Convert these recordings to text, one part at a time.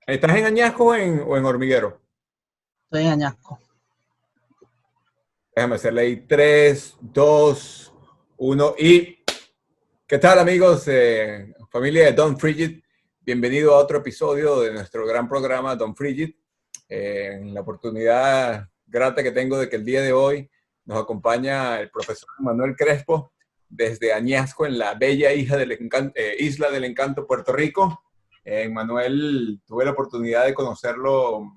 ¿Estás en Añasco o en Hormiguero? Estoy en Añasco. Déjame hacerle ahí 3, 2, 1 y... ¿Qué tal amigos? Familia de Don Frigid. Bienvenido a otro episodio de nuestro gran programa Don Frigid. En la oportunidad grata que tengo de que el día de hoy nos acompaña el profesor Manuel Crespo desde Añasco, en la bella isla del encanto, Puerto Rico. Manuel, tuve la oportunidad de conocerlo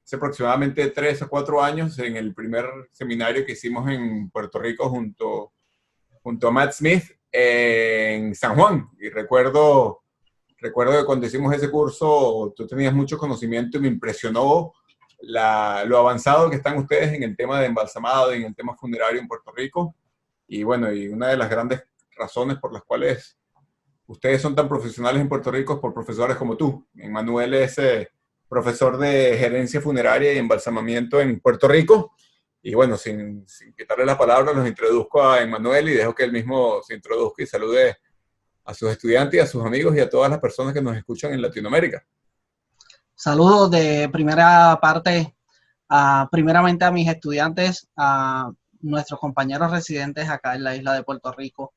hace aproximadamente 3 o 4 años en el primer seminario que hicimos en Puerto Rico junto a Matt Smith en San Juan. Y recuerdo que cuando hicimos ese curso tú tenías mucho conocimiento y me impresionó lo avanzado que están ustedes en el tema de embalsamado y en el tema funerario en Puerto Rico. Y bueno, y una de las grandes razones por las cuales ustedes son tan profesionales en Puerto Rico es por profesores como tú. Manuel es profesor de gerencia funeraria y embalsamamiento en Puerto Rico. Y bueno, sin quitarle la palabra, los introduzco a Emmanuel y dejo que él mismo se introduzca y salude a sus estudiantes y a sus amigos y a todas las personas que nos escuchan en Latinoamérica. Saludos de primera parte, primeramente a mis estudiantes, a nuestros compañeros residentes acá en la isla de Puerto Rico.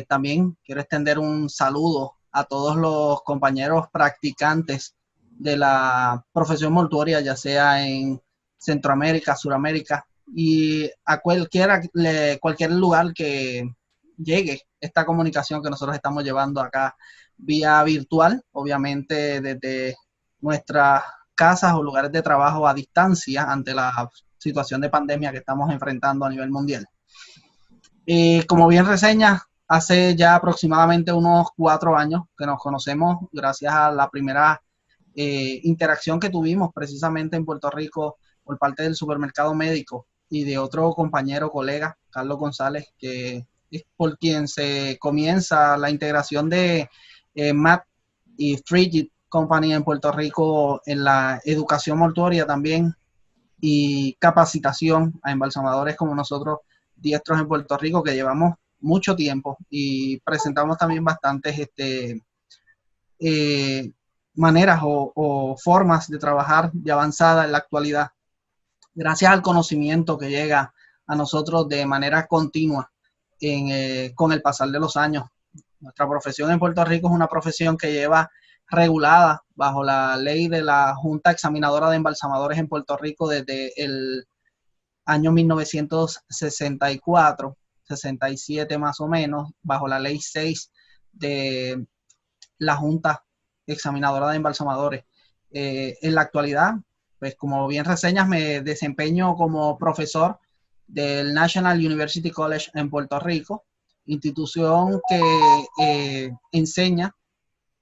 También quiero extender un saludo a todos los compañeros practicantes de la profesión mortuoria, ya sea en Centroamérica, Suramérica y a cualquier lugar que llegue esta comunicación que nosotros estamos llevando acá vía virtual, obviamente desde nuestras casas o lugares de trabajo a distancia ante la situación de pandemia que estamos enfrentando a nivel mundial. Como bien reseña, hace ya aproximadamente unos 4 años que nos conocemos gracias a la primera interacción que tuvimos precisamente en Puerto Rico por parte del supermercado médico y de otro compañero, colega, Carlos González, que es por quien se comienza la integración de Matt y Frigid Company en Puerto Rico en la educación mortuoria también y capacitación a embalsamadores como nosotros, diestros en Puerto Rico, que llevamos mucho tiempo y presentamos también bastantes eh, maneras o formas de trabajar de avanzada en la actualidad, gracias al conocimiento que llega a nosotros de manera continua con el pasar de los años. Nuestra profesión en Puerto Rico es una profesión que lleva regulada bajo la ley de la Junta Examinadora de Embalsamadores en Puerto Rico desde el año 1964, 67 más o menos, bajo la ley 6 de la Junta Examinadora de Embalsamadores. En la actualidad, pues como bien reseñas, me desempeño como profesor del National University College en Puerto Rico, institución que enseña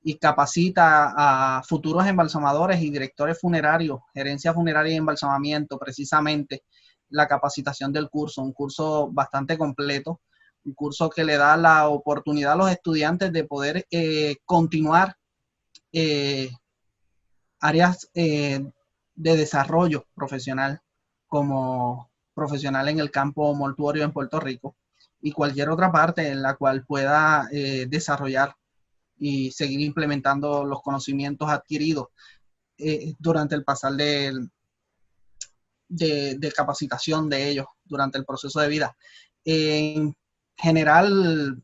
y capacita a futuros embalsamadores y directores funerarios, gerencia funeraria y embalsamamiento, precisamente la capacitación del curso, un curso bastante completo, un curso que le da la oportunidad a los estudiantes de poder continuar eh, áreas de desarrollo profesional como profesional en el campo mortuorio en Puerto Rico y cualquier otra parte en la cual pueda desarrollar y seguir implementando los conocimientos adquiridos durante el pasar de capacitación de ellos durante el proceso de vida. En general,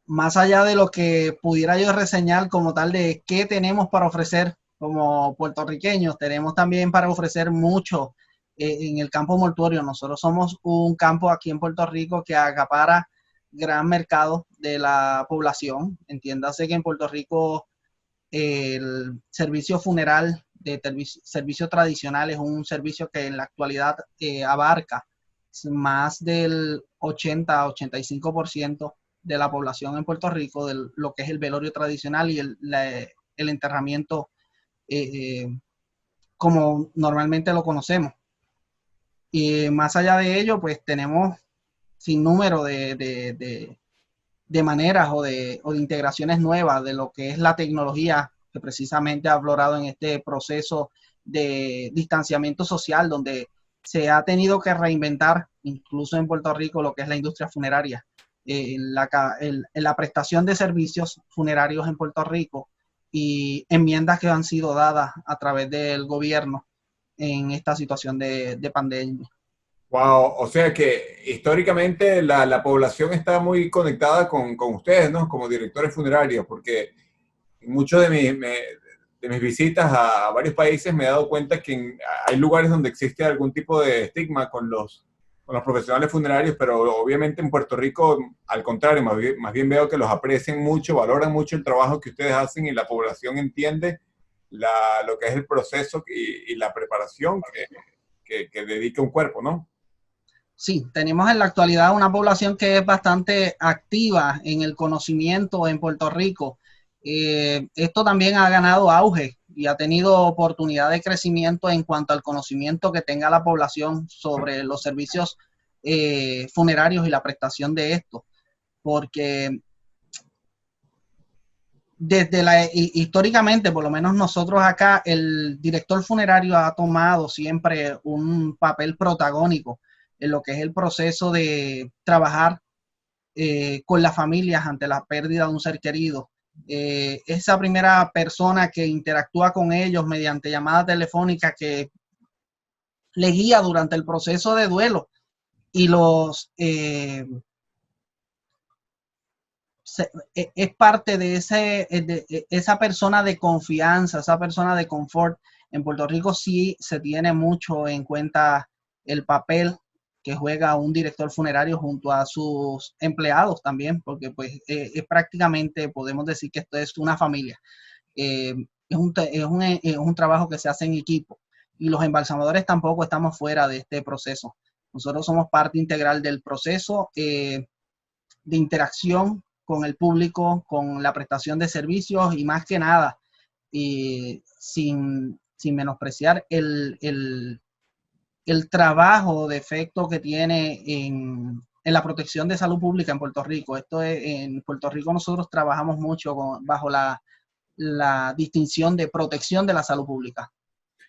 más allá de lo que pudiera yo reseñar como tal de qué tenemos para ofrecer como puertorriqueños, tenemos también para ofrecer mucho en el campo mortuorio. Nosotros somos un campo aquí en Puerto Rico que acapara gran mercado de la población. Entiéndase que en Puerto Rico el servicio funeral de servicio tradicional es un servicio que en la actualidad abarca más del 80-85% de la población en Puerto Rico, de lo que es el velorio tradicional y el enterramiento como normalmente lo conocemos. Y más allá de ello, pues tenemos sin número de maneras o de integraciones nuevas de lo que es la tecnología que precisamente ha aflorado en este proceso de distanciamiento social, donde se ha tenido que reinventar, incluso en Puerto Rico, lo que es la industria funeraria. En la prestación de servicios funerarios en Puerto Rico y enmiendas que han sido dadas a través del gobierno en esta situación de pandemia. Wow, o sea que históricamente la población está muy conectada con ustedes, ¿no? Como directores funerarios, porque en muchos de mis visitas a varios países me he dado cuenta que hay lugares donde existe algún tipo de estigma con los profesionales funerarios, pero obviamente en Puerto Rico, al contrario, más bien veo que los aprecian mucho, valoran mucho el trabajo que ustedes hacen y la población entiende lo que es el proceso y la preparación que dedica un cuerpo, ¿no? Sí, tenemos en la actualidad una población que es bastante activa en el conocimiento en Puerto Rico. Esto también ha ganado auge y ha tenido oportunidad de crecimiento en cuanto al conocimiento que tenga la población sobre los servicios funerarios y la prestación de estos, porque históricamente, por lo menos nosotros acá, el director funerario ha tomado siempre un papel protagónico en lo que es el proceso de trabajar con las familias ante la pérdida de un ser querido. Esa primera persona que interactúa con ellos mediante llamada telefónica, que le guía durante el proceso de duelo y es parte de esa persona de confianza, esa persona de confort. En Puerto Rico sí se tiene mucho en cuenta el papel que juega un director funerario junto a sus empleados también, porque pues es prácticamente, podemos decir que esto es una familia. Es un trabajo que se hace en equipo y los embalsamadores tampoco estamos fuera de este proceso. Nosotros somos parte integral del proceso de interacción con el público, con la prestación de servicios y más que nada, sin menospreciar el trabajo de efecto que tiene en la protección de salud pública en Puerto Rico. En Puerto Rico nosotros trabajamos mucho bajo la distinción de protección de la salud pública.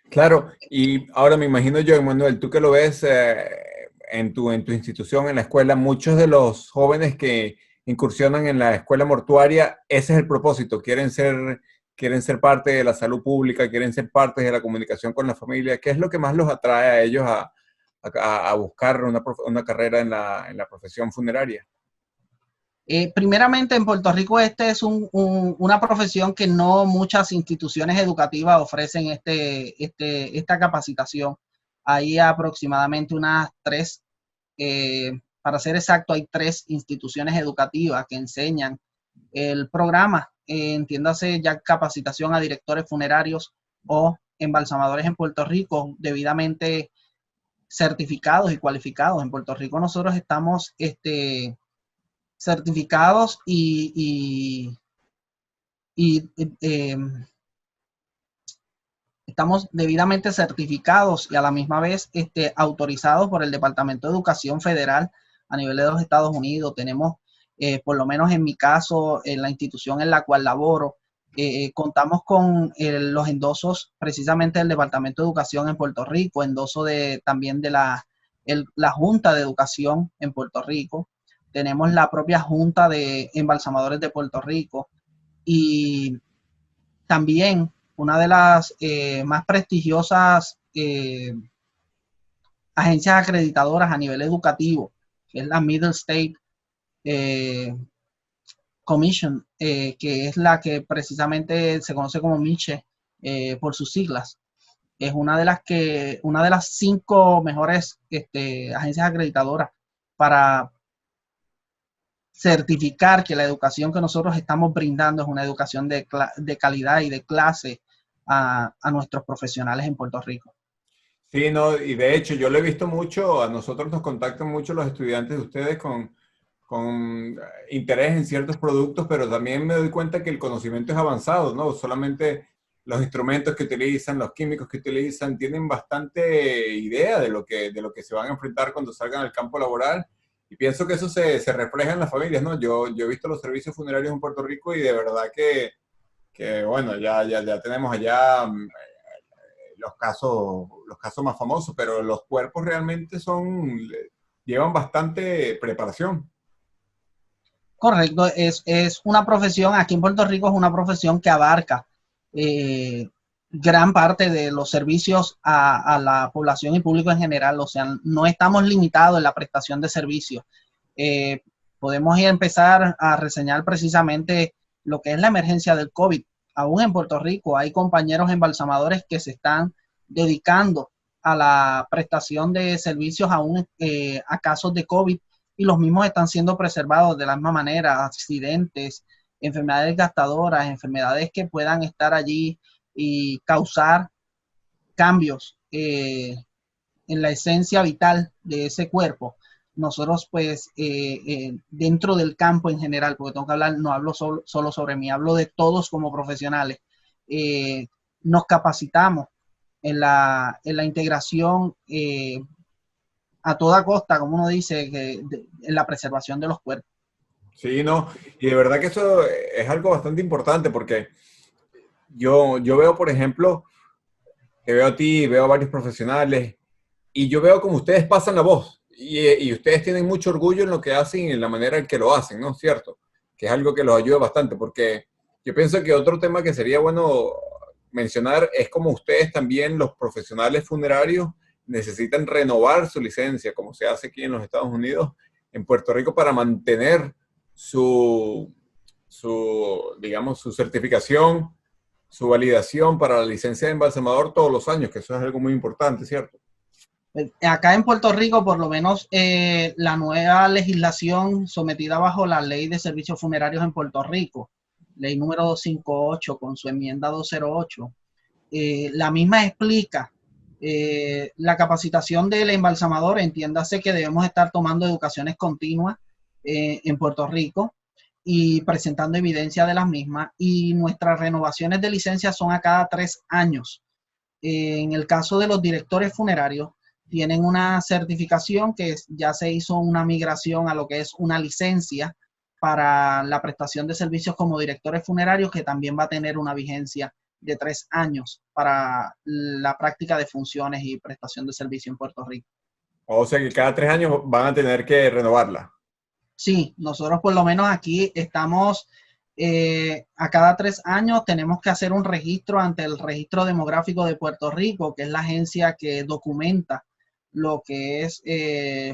Claro, y ahora me imagino yo, Emanuel, tú que lo ves en tu institución, en la escuela, muchos de los jóvenes que incursionan en la escuela mortuaria, ese es el propósito, quieren ser parte de la salud pública, quieren ser parte de la comunicación con la familia. ¿Qué es lo que más los atrae a ellos a buscar una carrera en la profesión funeraria? Primeramente, en Puerto Rico este es una profesión que no muchas instituciones educativas ofrecen esta capacitación. Hay aproximadamente unas tres, para ser exacto, hay tres instituciones educativas que enseñan el programa, entiéndase ya capacitación a directores funerarios o embalsamadores en Puerto Rico, debidamente certificados y cualificados. En Puerto Rico nosotros estamos certificados y estamos debidamente certificados y a la misma vez autorizados por el Departamento de Educación Federal a nivel de los Estados Unidos. Tenemos, por lo menos en mi caso, en la institución en la cual laboro, contamos con los endosos precisamente del Departamento de Educación en Puerto Rico, endoso también de la Junta de Educación en Puerto Rico. Tenemos la propia Junta de Embalsamadores de Puerto Rico y también una de las más prestigiosas agencias acreditadoras a nivel educativo, que es la Middle State Commission, que es la que precisamente se conoce como MICHE por sus siglas. Es una de las 5 mejores agencias acreditadoras para certificar que la educación que nosotros estamos brindando es una educación de calidad y de clase a nuestros profesionales en Puerto Rico. Sí, no, y de hecho yo lo he visto mucho, a nosotros nos contactan mucho los estudiantes de ustedes con interés en ciertos productos, pero también me doy cuenta que el conocimiento es avanzado, ¿no? Solamente los instrumentos que utilizan, los químicos que utilizan, tienen bastante idea de lo que se van a enfrentar cuando salgan al campo laboral. Y pienso que eso se refleja en las familias, ¿no? Yo he visto los servicios funerarios en Puerto Rico y de verdad que bueno, ya tenemos allá los casos más famosos, pero los cuerpos realmente llevan bastante preparación. Correcto, es una profesión, aquí en Puerto Rico es una profesión que abarca gran parte de los servicios a la población y público en general. O sea, no estamos limitados en la prestación de servicios. Podemos empezar a reseñar precisamente lo que es la emergencia del COVID. Aún en Puerto Rico hay compañeros embalsamadores que se están dedicando a la prestación de servicios aún a casos de COVID, y los mismos están siendo preservados de la misma manera, accidentes, enfermedades gastadoras, enfermedades que puedan estar allí y causar cambios en la esencia vital de ese cuerpo. Nosotros pues dentro del campo en general, porque tengo que hablar, no hablo solo sobre mí, hablo de todos como profesionales, nos capacitamos en la integración a toda costa, como uno dice, en la preservación de los cuerpos. Sí, no, y de verdad que eso es algo bastante importante porque yo veo, por ejemplo, te veo a ti, veo a varios profesionales y yo veo como ustedes pasan la voz y ustedes tienen mucho orgullo en lo que hacen y en la manera en que lo hacen, ¿no es cierto? Que es algo que los ayuda bastante porque yo pienso que otro tema que sería bueno mencionar es como ustedes también, los profesionales funerarios, necesitan renovar su licencia, como se hace aquí en los Estados Unidos, en Puerto Rico, para mantener digamos, su certificación, su validación para la licencia de embalsamador todos los años, que eso es algo muy importante, ¿cierto? Acá en Puerto Rico, por lo menos la nueva legislación sometida bajo la Ley de Servicios Funerarios en Puerto Rico, ley número 258 con su enmienda 208, la misma explica la capacitación del embalsamador. Entiéndase que debemos estar tomando educaciones continuas en Puerto Rico y presentando evidencia de las mismas, y nuestras renovaciones de licencia son a cada 3 años. En el caso de los directores funerarios, tienen una certificación que ya se hizo una migración a lo que es una licencia para la prestación de servicios como directores funerarios, que también va a tener una vigencia de 3 años para la práctica de funciones y prestación de servicio en Puerto Rico. O sea que cada 3 años van a tener que renovarla. Sí, nosotros por lo menos aquí estamos a cada 3 años tenemos que hacer un registro ante el Registro Demográfico de Puerto Rico, que es la agencia que documenta lo que es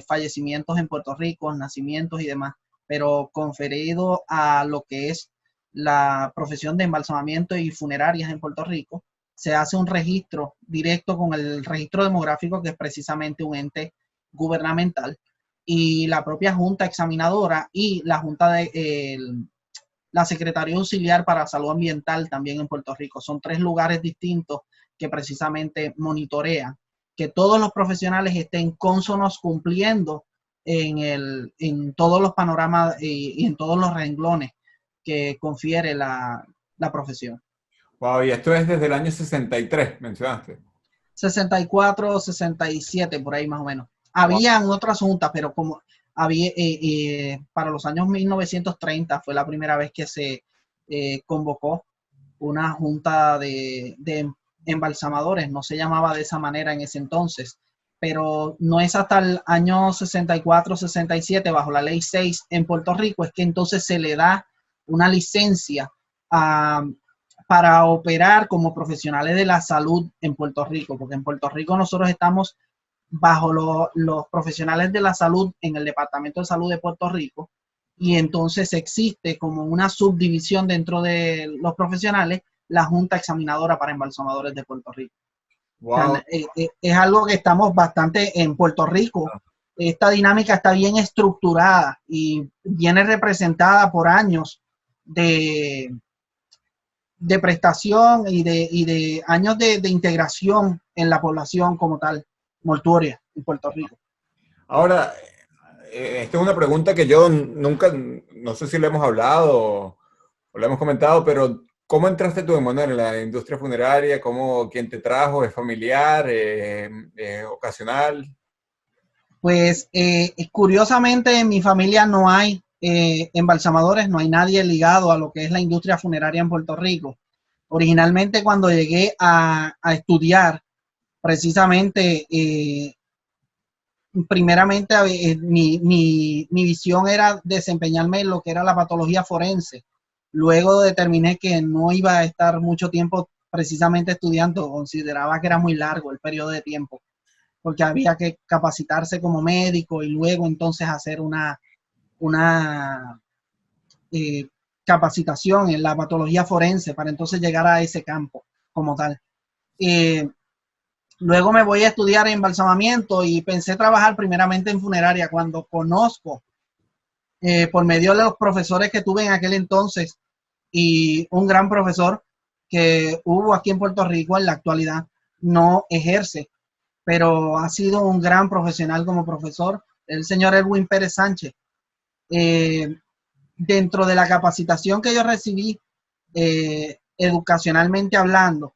fallecimientos en Puerto Rico, nacimientos y demás, pero conferido a lo que es la profesión de embalsamamiento y funerarias en Puerto Rico, se hace un registro directo con el Registro Demográfico, que es precisamente un ente gubernamental, y la propia Junta Examinadora y la Junta de la Secretaría Auxiliar para Salud Ambiental también en Puerto Rico. Son 3 lugares distintos que precisamente monitorean que todos los profesionales estén cónsonos cumpliendo en todos los panoramas y en todos los renglones que confiere la profesión. Wow, y esto es desde el año 63, mencionaste. 64, 67, por ahí más o menos. Wow. Habían otras juntas, pero como había, para los años 1930 fue la primera vez que se convocó una junta de embalsamadores. No se llamaba de esa manera en ese entonces, pero no es hasta el año 64, 67, bajo la ley 6 en Puerto Rico, es que entonces se le da una licencia para operar como profesionales de la salud en Puerto Rico, porque en Puerto Rico nosotros estamos bajo los profesionales de la salud en el Departamento de Salud de Puerto Rico, y entonces existe como una subdivisión dentro de los profesionales, la Junta Examinadora para Embalsamadores de Puerto Rico. Wow. O sea, es algo que estamos bastante en Puerto Rico. Esta dinámica está bien estructurada y viene representada por años de prestación y de años de integración en la población como tal, mortuoria en Puerto Rico. Ahora, esta es una pregunta que yo nunca, no sé si lo hemos hablado o lo hemos comentado, pero ¿cómo entraste tú, Emanuel, en la industria funeraria? ¿Quién te trajo? ¿Es familiar? ¿Ocasional? Pues curiosamente en mi familia no hay embalsamadores, no hay nadie ligado a lo que es la industria funeraria en Puerto Rico. Originalmente cuando llegué a estudiar, precisamente, primeramente mi visión era desempeñarme en lo que era la patología forense, Luego determiné que no iba a estar mucho tiempo precisamente estudiando, consideraba que era muy largo el periodo de tiempo, porque había que capacitarse como médico y luego entonces hacer una eh, capacitación en la patología forense para entonces llegar a ese campo como tal. Eh, Luego me voy a estudiar embalsamamiento y pensé trabajar primeramente en funeraria cuando conozco por medio de los profesores que tuve en aquel entonces y un gran profesor que hubo aquí en Puerto Rico en la actualidad no ejerce, pero ha sido un gran profesional como profesor, el señor Edwin Pérez Sánchez. Eh, Dentro de la capacitación que yo recibí, educacionalmente hablando,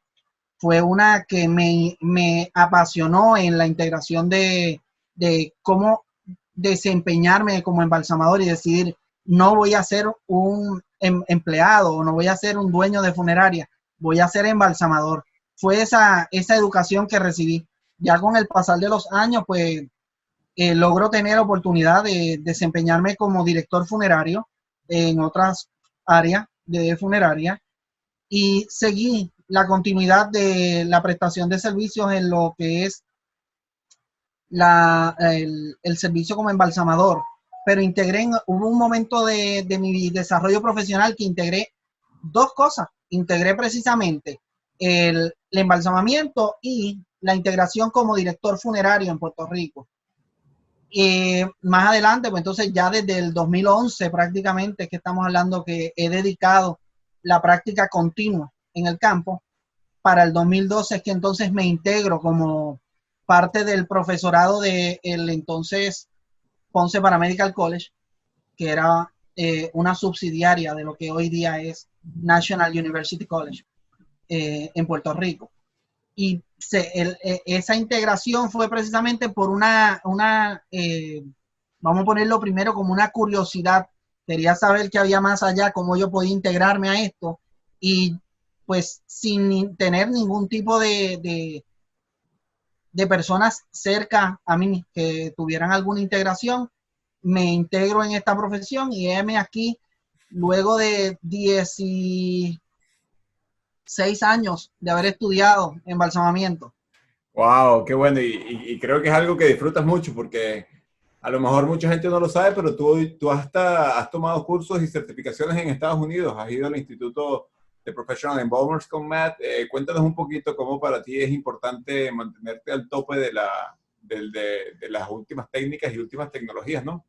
fue una que me apasionó en la integración de cómo desempeñarme como embalsamador y decidir, no voy a ser un empleado o no voy a ser un dueño de funeraria, voy a ser embalsamador. Fue esa educación que recibí. Ya con el pasar de los años, pues logro tener oportunidad de desempeñarme como director funerario en otras áreas de funeraria y seguí la continuidad de la prestación de servicios en lo que es el servicio como embalsamador, pero hubo un momento de mi desarrollo profesional que integré dos cosas. Integré precisamente el embalsamamiento y la integración como director funerario en Puerto Rico. Más adelante, pues entonces ya desde el 2011 prácticamente, que estamos hablando que he dedicado la práctica continua en el campo. Para el 2012 es que entonces me integro como parte del profesorado del entonces Ponce Paramedical College, que era una subsidiaria de lo que hoy día es National University College en Puerto Rico. Y esa integración fue precisamente por vamos a ponerlo primero como una curiosidad. Quería saber qué había más allá, cómo yo podía integrarme a esto. Y pues sin tener ningún tipo de personas cerca a mí que tuvieran alguna integración, me integro en esta profesión y heme aquí luego de 16 años de haber estudiado embalsamamiento. Wow, qué bueno. Y creo que es algo que disfrutas mucho porque a lo mejor mucha gente no lo sabe, pero tú hasta has tomado cursos y certificaciones en Estados Unidos. Has ido al Instituto de Professional Embalmers con Matt. Cuéntanos un poquito cómo para ti es importante mantenerte al tope de las últimas técnicas y últimas tecnologías, ¿no?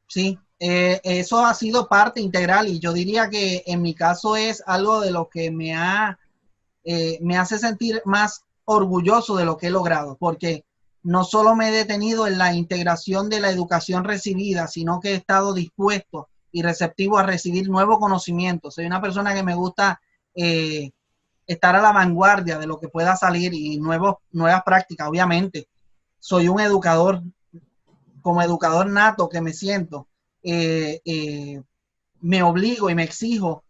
Sí, eso ha sido parte integral y yo diría que en mi caso es algo de lo que me hace sentir más orgulloso de lo que he logrado, porque no solo me he detenido en la integración de la educación recibida, sino que he estado dispuesto y receptivo a recibir nuevo conocimiento. Soy una persona que me gusta estar a la vanguardia de lo que pueda salir y nuevas prácticas, obviamente. Soy un educador, como educador nato que me siento, eh, eh, me obligo y me exijo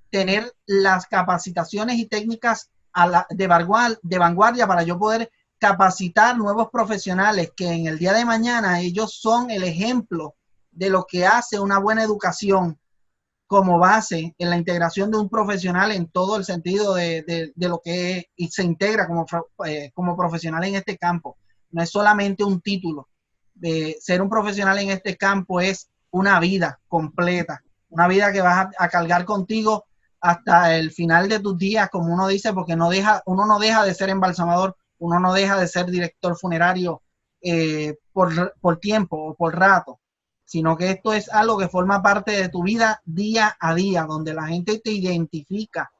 tener las capacitaciones y técnicas de vanguardia para yo poder capacitar nuevos profesionales que en el día de mañana ellos son el ejemplo de lo que hace una buena educación como base en la integración de un profesional en todo el sentido de lo que es, y se integra como profesional en este campo. No es solamente un título. Ser un profesional en este campo es una vida completa, una vida que vas a cargar contigo hasta el final de tus días, como uno dice, porque uno no deja de ser embalsamador, uno no deja de ser director funerario por tiempo o por rato, sino que esto es algo que forma parte de tu vida día a día, donde la gente te identifica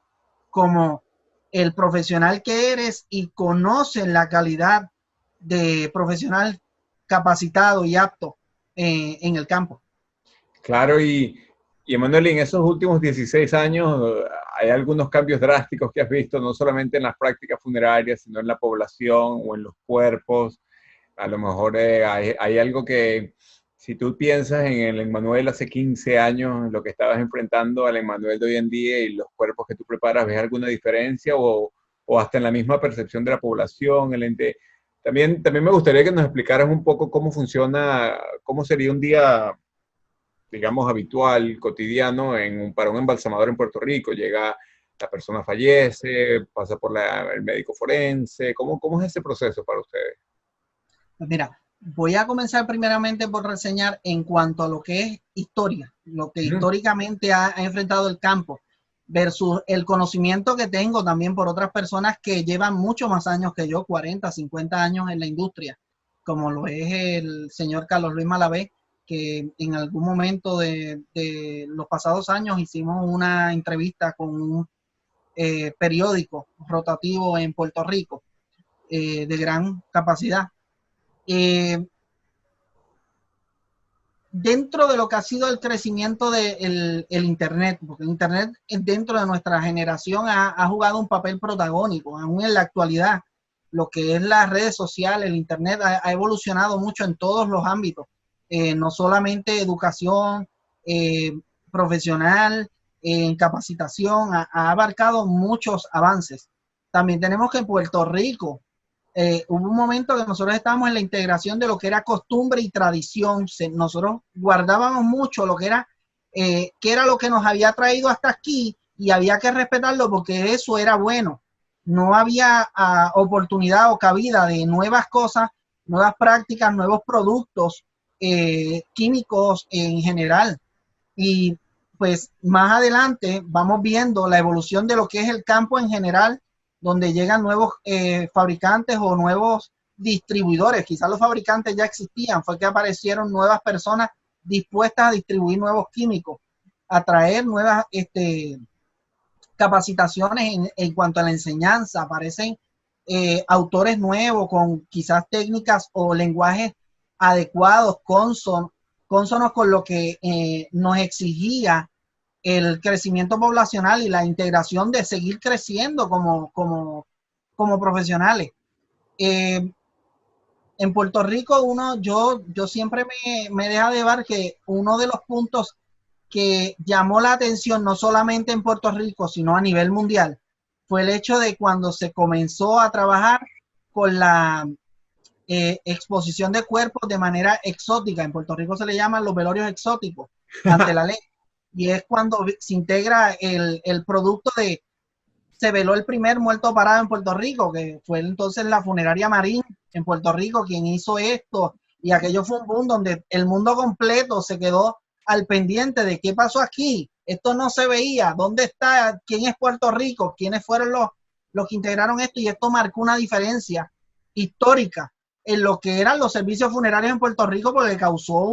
como el profesional que eres y conocen la calidad de profesional capacitado y apto en el campo. Claro, y Emanuel, en esos últimos 16 años hay algunos cambios drásticos que has visto, no solamente en las prácticas funerarias, sino en la población o en los cuerpos. A lo mejor hay algo que, si tú piensas en el Emmanuel hace 15 años, lo que estabas enfrentando al Emmanuel de hoy en día y los cuerpos que tú preparas, ¿ves alguna diferencia o hasta en la misma percepción de la población? También me gustaría que nos explicaras un poco cómo funciona, cómo sería un día digamos, habitual, cotidiano para un embalsamador en Puerto Rico? Llega, la persona fallece, pasa por el médico forense. ¿Cómo es ese proceso para ustedes? Pues mira, voy a comenzar primeramente por reseñar en cuanto a lo que es historia, lo que históricamente ha enfrentado el campo, versus el conocimiento que tengo también por otras personas que llevan mucho más años que yo, 40, 50 años en la industria, como lo es el señor Carlos Luis Malavé, que en algún momento de los pasados años hicimos una entrevista con un periódico rotativo en Puerto Rico de gran capacidad. Dentro de lo que ha sido el crecimiento del el Internet, porque el Internet dentro de nuestra generación ha jugado un papel protagónico, aún en la actualidad, lo que es las redes sociales, el Internet ha evolucionado mucho en todos los ámbitos, no solamente educación, profesional, en capacitación, ha abarcado muchos avances. También tenemos que en Puerto Rico, hubo un momento que nosotros estábamos en la integración de lo que era costumbre y tradición. Nosotros guardábamos mucho lo que era, qué era lo que nos había traído hasta aquí y había que respetarlo porque eso era bueno. No había oportunidad o cabida de nuevas cosas, nuevas prácticas, nuevos productos químicos en general. Y pues más adelante vamos viendo la evolución de lo que es el campo en general, donde llegan nuevos fabricantes o nuevos distribuidores. Quizás los fabricantes ya existían, fue que aparecieron nuevas personas dispuestas a distribuir nuevos químicos, a traer nuevas capacitaciones en cuanto a la enseñanza. Aparecen autores nuevos con quizás técnicas o lenguajes adecuados, cónsonos con lo que nos exigía el crecimiento poblacional y la integración de seguir creciendo como profesionales. En Puerto Rico, yo siempre me deja de ver que uno de los puntos que llamó la atención, no solamente en Puerto Rico, sino a nivel mundial, fue el hecho de cuando se comenzó a trabajar con la exposición de cuerpos de manera exótica. En Puerto Rico se le llaman los velorios exóticos ante la ley. Y es cuando se integra el producto de, se veló el primer muerto parado en Puerto Rico, que fue entonces la funeraria Marín en Puerto Rico quien hizo esto. Y aquello fue un boom donde el mundo completo se quedó al pendiente de qué pasó aquí. Esto no se veía. ¿Dónde está? ¿Quién es Puerto Rico? ¿Quiénes fueron los que integraron esto? Y esto marcó una diferencia histórica en lo que eran los servicios funerarios en Puerto Rico, porque causó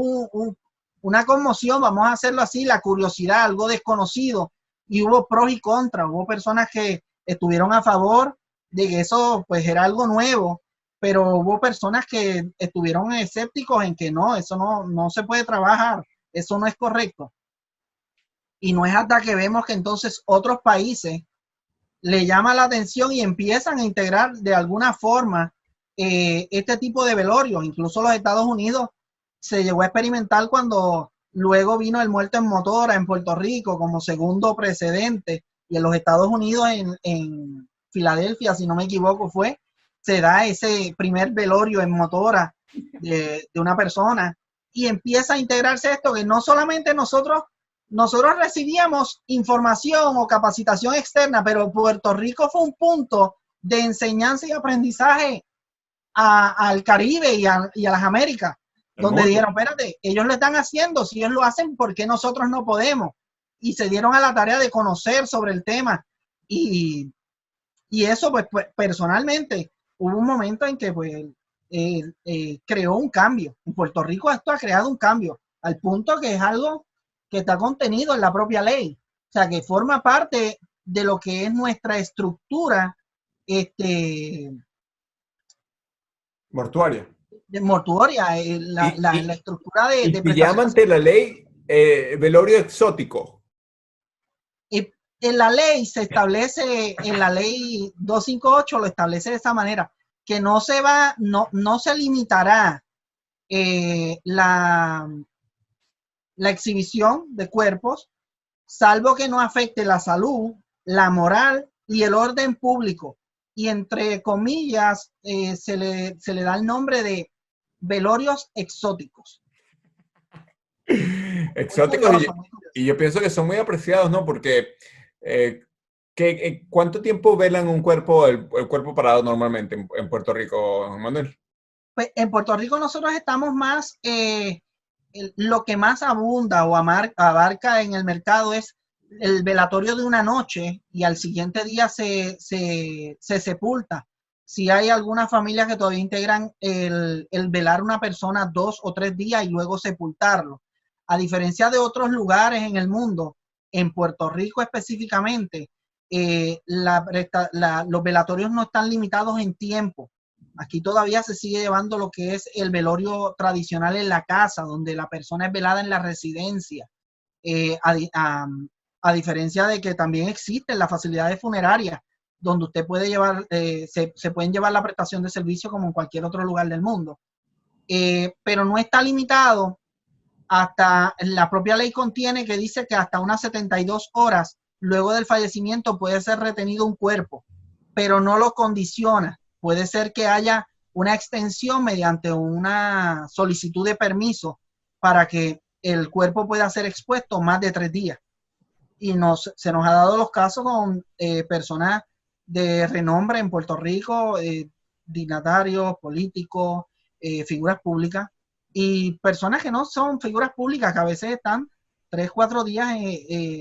una conmoción, vamos a hacerlo así, la curiosidad, algo desconocido, y hubo pros y contras. Hubo personas que estuvieron a favor de que eso pues era algo nuevo, pero hubo personas que estuvieron escépticos en que no, eso no se puede trabajar, eso no es correcto. Y no es hasta que vemos que entonces otros países le llama la atención y empiezan a integrar de alguna forma este tipo de velorios. Incluso los Estados Unidos se llegó a experimentar cuando luego vino el muerto en motora en Puerto Rico como segundo precedente, y en los Estados Unidos, en Filadelfia, si no me equivoco, se da ese primer velorio en motora de una persona, y empieza a integrarse esto que no solamente nosotros recibíamos información o capacitación externa, pero Puerto Rico fue un punto de enseñanza y aprendizaje al Caribe y a las Américas, donde dijeron, espérate, ellos lo están haciendo, si ellos lo hacen, ¿por qué nosotros no podemos? Y se dieron a la tarea de conocer sobre el tema. Y eso, pues, personalmente, hubo un momento en que pues, creó un cambio. En Puerto Rico esto ha creado un cambio, al punto que es algo que está contenido en la propia ley. O sea, que forma parte de lo que es nuestra estructura Mortuaria. mortuoria, la estructura de se llama ante la ley velorio exótico. En la ley se establece, en la ley 258 lo establece de esa manera, que no se limitará la exhibición de cuerpos, salvo que no afecte la salud, la moral y el orden público. Y entre comillas, se le da el nombre de velorios exóticos. Muy exóticos curioso, muy curioso. y yo pienso que son muy apreciados, ¿no? Porque ¿cuánto tiempo velan un cuerpo, el cuerpo parado normalmente en Puerto Rico, Manuel? Pues en Puerto Rico nosotros estamos más, lo que más abunda o abarca en el mercado es el velatorio de una noche y al siguiente día se sepulta. Si hay algunas familias que todavía integran el velar a una persona 2 o 3 días y luego sepultarlo. A diferencia de otros lugares en el mundo, en Puerto Rico específicamente, los velatorios no están limitados en tiempo. Aquí todavía se sigue llevando lo que es el velorio tradicional en la casa, donde la persona es velada en la residencia. Eh, a, a, a, diferencia de que también existen las facilidades funerarias, donde usted puede llevar, se pueden llevar la prestación de servicio como en cualquier otro lugar del mundo. Pero no está limitado hasta, la propia ley contiene que dice que hasta unas 72 horas luego del fallecimiento puede ser retenido un cuerpo, pero no lo condiciona. Puede ser que haya una extensión mediante una solicitud de permiso para que el cuerpo pueda ser expuesto más de 3 días. Y se nos ha dado los casos con personas de renombre en Puerto Rico, dignatarios, políticos, figuras públicas, y personas que no son figuras públicas, que a veces están 3, 4 días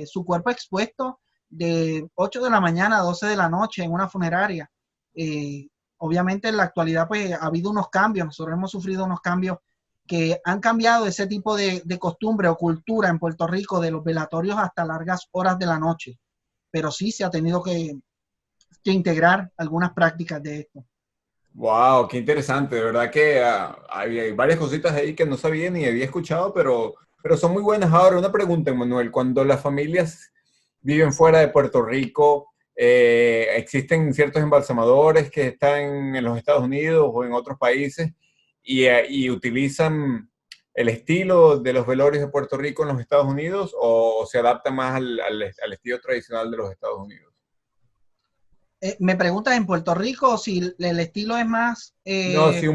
su cuerpo expuesto de 8 de la mañana a 12 de la noche en una funeraria. Eh, Obviamente en la actualidad pues ha habido unos cambios, nosotros hemos sufrido unos cambios que han cambiado ese tipo de costumbre o cultura en Puerto Rico de los velatorios hasta largas horas de la noche. Pero sí se ha tenido que integrar algunas prácticas de esto. Wow, qué interesante. De verdad que hay varias cositas ahí que no sabía ni había escuchado, pero son muy buenas. Ahora, una pregunta, Manuel. Cuando las familias viven fuera de Puerto Rico, existen ciertos embalsamadores que están en los Estados Unidos o en otros países y utilizan el estilo de los velorios de Puerto Rico en los Estados Unidos o se adaptan más al estilo tradicional de los Estados Unidos. Me preguntas en Puerto Rico si el estilo es más... No, si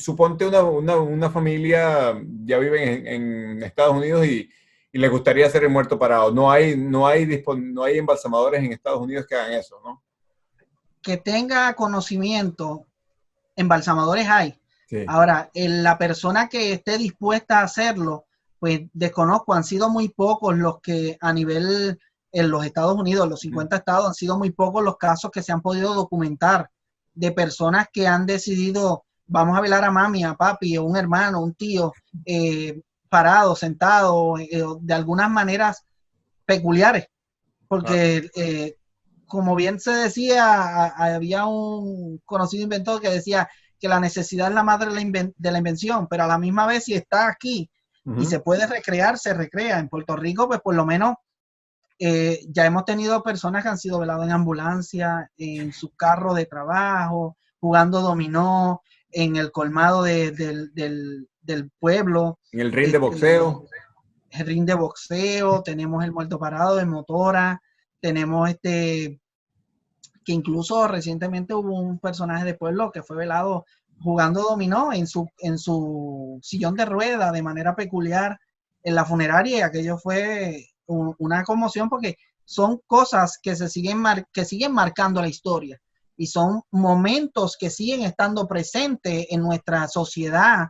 suponte una familia ya vive en Estados Unidos y le gustaría hacer el muerto parado. No hay embalsamadores en Estados Unidos que hagan eso, ¿no? que tenga conocimiento, embalsamadores hay. Sí. Ahora, la persona que esté dispuesta a hacerlo, pues desconozco, han sido muy pocos los que a nivel en los Estados Unidos, los 50 estados, han sido muy pocos los casos que se han podido documentar de personas que han decidido, vamos a velar a mami, a papi, o un hermano, un tío, parado, sentado, de algunas maneras peculiares, Ah, porque como bien se decía, había un conocido inventor que decía que la necesidad es la madre de la invención, pero a la misma vez si está aquí y ujú. se puede recrear, se recrea. En Puerto Rico, pues por lo menos ya hemos tenido personas que han sido veladas en ambulancia, en su carro de trabajo, jugando dominó, en el colmado del pueblo, En el ring de este, boxeo. el ring de boxeo, tenemos el muerto parado de motora, tenemos que incluso recientemente hubo un personaje de pueblo que fue velado jugando dominó en su sillón de rueda de manera peculiar en la funeraria y aquello fue una conmoción porque son cosas que que siguen marcando la historia y son momentos que siguen estando presentes en nuestra sociedad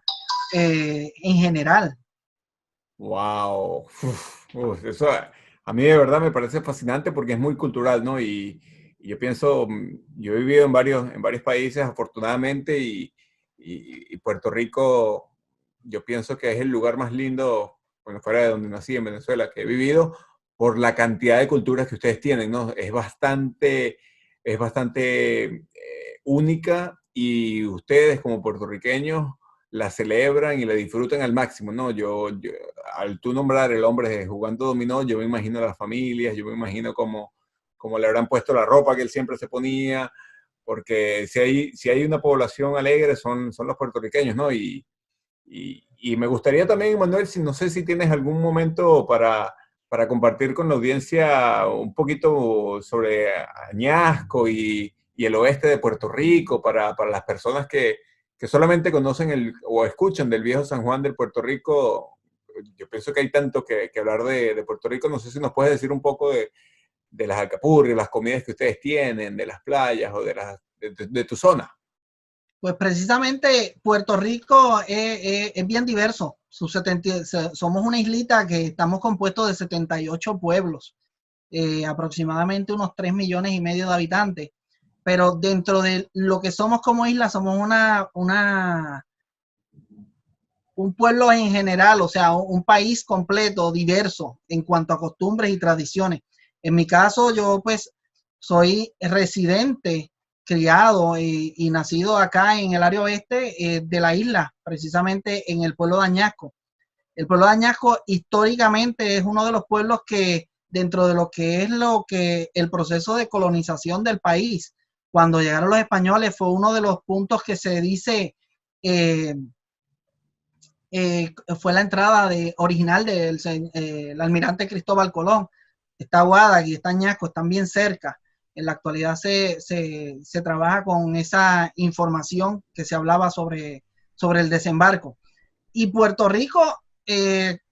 en general. Wow. Eso a mí de verdad me parece fascinante porque es muy cultural, ¿no? Y yo pienso, yo he vivido en varios países afortunadamente y Puerto Rico, yo pienso que es el lugar más lindo, bueno, fuera de donde nací, en Venezuela, que he vivido por la cantidad de culturas que ustedes tienen, ¿no? Es bastante única y ustedes como puertorriqueños la celebran y la disfrutan al máximo, ¿no? Al tú nombrar el hombre jugando dominó, yo me imagino las familias, yo me imagino cómo le habrán puesto la ropa que él siempre se ponía, porque si hay una población alegre son los puertorriqueños, ¿no? Y me gustaría también, Manuel, no sé si tienes algún momento para compartir con la audiencia un poquito sobre Añasco y el oeste de Puerto Rico, para las personas que solamente conocen o escuchan del viejo San Juan del Puerto Rico, yo pienso que hay tanto que hablar de Puerto Rico. No sé si nos puedes decir un poco de las alcapurrias, las comidas que ustedes tienen, de las playas o de tu zona. Pues precisamente Puerto Rico es bien diverso. Somos una islita que estamos compuestos de 78 pueblos, aproximadamente unos 3,5 millones de habitantes. Pero dentro de lo que somos como isla, somos un pueblo en general, o sea, un país completo, diverso en cuanto a costumbres y tradiciones. En mi caso, yo pues soy residente, criado y nacido acá en el área oeste de la isla, precisamente en el pueblo de Añasco. El pueblo de Añasco históricamente es uno de los pueblos que dentro de lo que es lo que el proceso de colonización del país, cuando llegaron los españoles, fue uno de los puntos que se dice fue la entrada original del almirante Cristóbal Colón. Está Guadalajara y está Añasco, están bien cerca. En la actualidad se trabaja con esa información que se hablaba sobre el desembarco. Y Puerto Rico,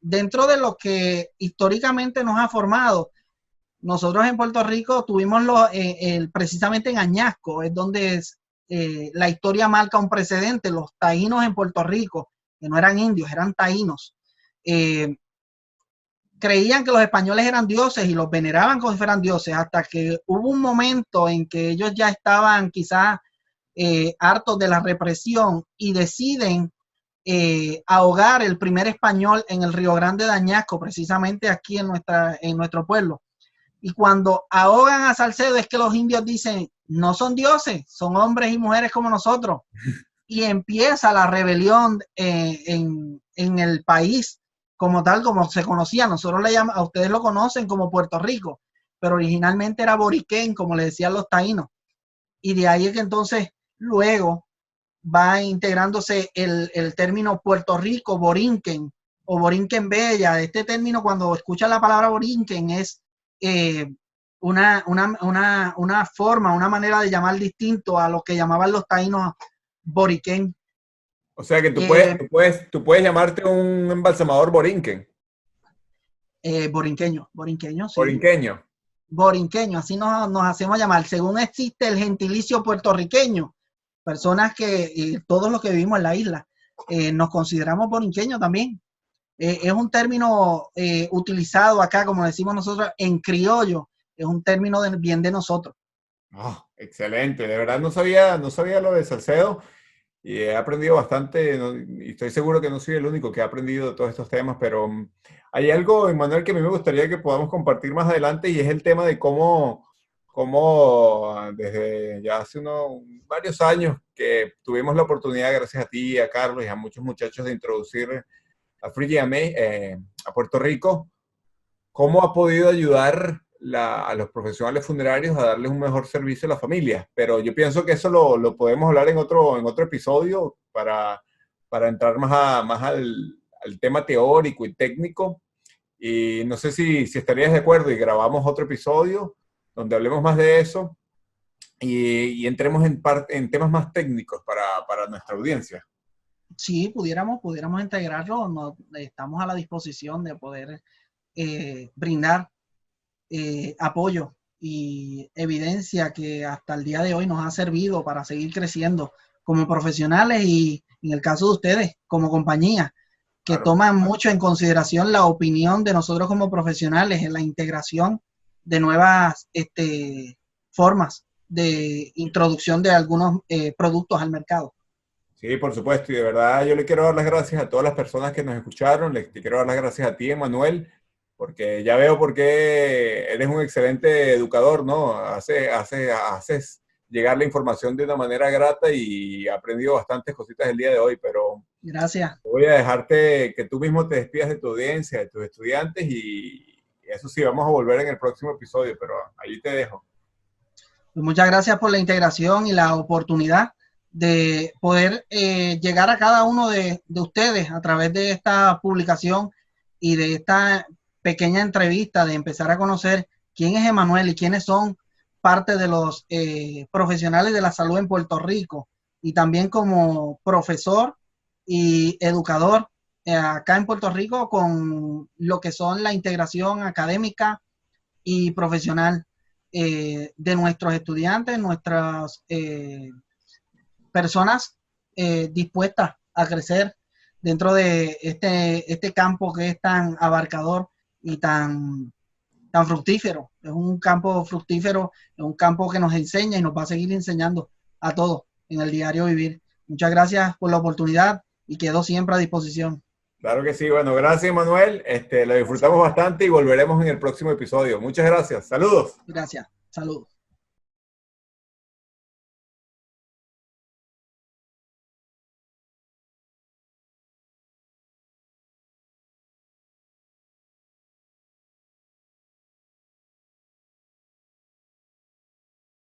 dentro de lo que históricamente nos ha formado, nosotros en Puerto Rico tuvimos precisamente en Añasco, es donde la historia marca un precedente, los taínos en Puerto Rico, que no eran indios, eran taínos, creían que los españoles eran dioses y los veneraban como si fueran dioses, hasta que hubo un momento en que ellos ya estaban quizás hartos de la represión y deciden ahogar el primer español en el Río Grande de Añasco, precisamente aquí en nuestro pueblo. Y cuando ahogan a Salcedo es que los indios dicen, no son dioses, son hombres y mujeres como nosotros. Y empieza la rebelión en el país como tal, como se conocía. Nosotros le llamamos, a ustedes lo conocen como Puerto Rico, pero originalmente era Boriquén, como le decían los taínos. Y de ahí es que entonces luego va integrándose el término Puerto Rico, Borinquen o Borinquen Bella. Este término, cuando escucha la palabra Borinquen, es una forma, una manera de llamar distinto a lo que llamaban los taínos Boriquén. O sea que tú puedes llamarte un embalsamador borinquen. Borinqueño, sí. Borinqueño. Borinqueño, así nos hacemos llamar. Según existe el gentilicio puertorriqueño, personas que todos los que vivimos en la isla nos consideramos borinqueños también. Es un término utilizado acá, como decimos nosotros, en criollo. Es un término bien de nosotros. Oh, excelente, de verdad no sabía lo de Salcedo y he aprendido bastante, y estoy seguro que no soy el único que ha aprendido de todos estos temas, pero hay algo, Emmanuel, que a mí me gustaría que podamos compartir más adelante y es el tema de cómo desde ya hace varios años que tuvimos la oportunidad, gracias a ti, a Carlos y a muchos muchachos, de introducir a Free a Puerto Rico. ¿Cómo ha podido ayudar a los profesionales funerarios a darles un mejor servicio a las familias? Pero yo pienso que eso lo podemos hablar en otro episodio para entrar más al tema teórico y técnico. Y no sé si estarías de acuerdo y grabamos otro episodio donde hablemos más de eso y entremos en temas más técnicos para nuestra audiencia. Sí, pudiéramos integrarlo. Estamos a la disposición de poder brindar apoyo y evidencia que hasta el día de hoy nos ha servido para seguir creciendo como profesionales y en el caso de ustedes como compañía que Claro. toman mucho en consideración la opinión de nosotros como profesionales en la integración de nuevas formas de introducción de algunos productos al mercado. Sí, por supuesto, y de verdad yo le quiero dar las gracias a todas las personas que nos escucharon, te quiero dar las gracias a ti, Emanuel, porque ya veo por qué eres un excelente educador, ¿no? Haces llegar la información de una manera grata y he aprendido bastantes cositas el día de hoy, pero Gracias. voy a dejarte que tú mismo te despidas de tu audiencia, de tus estudiantes y eso sí, vamos a volver en el próximo episodio, pero ahí te dejo. Pues muchas gracias por la integración y la oportunidad de poder llegar a cada uno de ustedes a través de esta publicación y de esta pequeña entrevista, de empezar a conocer quién es Emanuel y quiénes son parte de los profesionales de la salud en Puerto Rico y también como profesor y educador acá en Puerto Rico con lo que son la integración académica y profesional de nuestros estudiantes, nuestras personas dispuestas a crecer dentro de este campo que es tan abarcador y tan fructífero. Es un campo fructífero, es un campo que nos enseña y nos va a seguir enseñando a todos en el diario vivir. Muchas gracias por la oportunidad y quedo siempre a disposición. Claro que sí. Bueno, gracias, Manuel. Lo disfrutamos bastante y volveremos en el próximo episodio. Muchas gracias. Saludos. Gracias. Saludos.